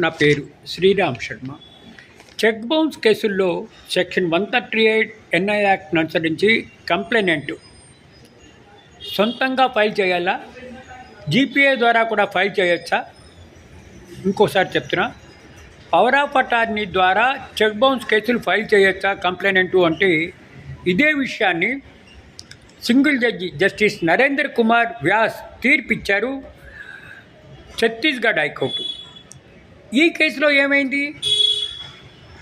నా పేరు Sriram Sharma. Check bounce కేసుల్లో సెక్షన్ 138 ఎన్ఐ యాక్ట్ను అనుసరించి కంప్లైనెంట్ సొంతంగా ఫైల్ చేయాలా, జీపీఏ ద్వారా కూడా ఫైల్ చేయొచ్చా? ఇంకోసారి చెప్తున్నా, పవర్ ఆఫ్ అటార్నీ ద్వారా చెక్ బౌన్స్ కేసులు ఫైల్ చేయొచ్చా కంప్లైనెంటు అంటే, ఇదే విషయాన్ని single judge justice Narendra Kumar Vyas తీర్పిచ్చారు ఛత్తీస్గఢ్ హైకోర్టు. ఈ కేసులో ఏమైంది?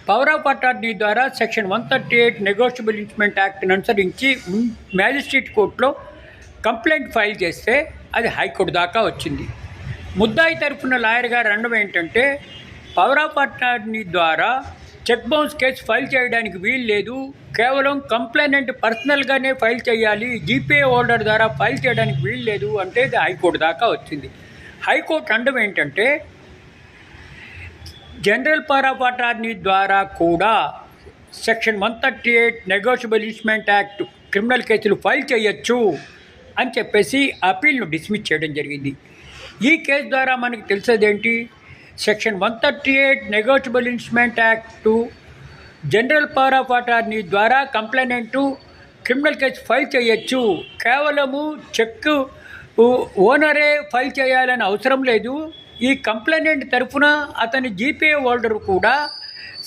పవర్ ఆఫ్ అటార్నీ ద్వారా సెక్షన్ 138 నెగోషియబుల్ ఇన్స్ట్రుమెంట్ యాక్ట్ని అనుసరించి మ్యాజిస్ట్రేట్ కోర్టులో కంప్లైంట్ ఫైల్ చేస్తే అది హైకోర్టు దాకా వచ్చింది. ముద్దాయి తరఫున లాయర్ గారు అనడం ఏంటంటే, పవర్ ఆఫ్ అటార్నీ ద్వారా చెక్ బౌన్స్ కేసు ఫైల్ చేయడానికి వీలు లేదు, కేవలం కంప్లైనెంట్ పర్సనల్గానే ఫైల్ చేయాలి, జీపీఏ హోల్డర్ ద్వారా ఫైల్ చేయడానికి వీలు లేదు అంటే ఇది హైకోర్టు దాకా వచ్చింది. హైకోర్టు అనడం ఏంటంటే, జనరల్ పవర్ ఆఫ్ అటార్నీ ద్వారా కూడా section 138 negotiable instrument act criminal కేసులు ఫైల్ చేయొచ్చు అని చెప్పేసి అపీల్ను డిస్మిస్ చేయడం జరిగింది. ఈ కేసు ద్వారా మనకి తెలిసేదేంటి? Section 138 negotiable instrument act general power of attorney ద్వారా కంప్లైనెంటు క్రిమినల్ కేసు ఫైల్ చేయొచ్చు, కేవలము చెక్ ఓనరే ఫైల్ చేయాలని అవసరం లేదు. ఈ కంప్లైనెంట్ తరఫున అతని జీపీఏ హోల్డర్ కూడా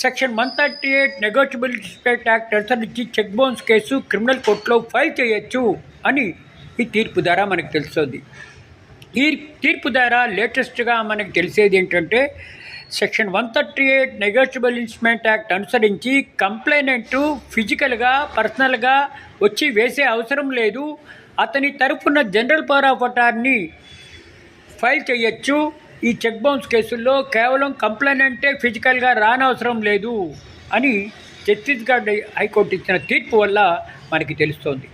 సెక్షన్ 138 నెగోషియబుల్ ఇన్స్ట్రుమెంట్ యాక్ట్ అనుసరించి చెక్ బౌన్స్ కేసు క్రిమినల్ కోర్టులో ఫైల్ చేయొచ్చు అని ఈ తీర్పు ద్వారా మనకు తెలుస్తుంది. ఈ తీర్పు ద్వారా లేటెస్ట్గా మనకు తెలిసేది ఏంటంటే, సెక్షన్ 138 నెగోషియబుల్ ఇన్స్ట్రుమెంట్ యాక్ట్ అనుసరించి కంప్లైనెంటు ఫిజికల్గా పర్సనల్గా వచ్చి వేసే అవసరం లేదు, అతని తరఫున general power of attorney file చేయొచ్చు. ఈ చెక్ బౌన్స్ కేసుల్లో కేవలం కంప్లైనెంటే ఫిజికల్గా రానవసరం లేదు అని ఛత్తీస్గఢ్ హైకోర్టు ఇచ్చిన తీర్పు వల్ల మనకి తెలుస్తోంది.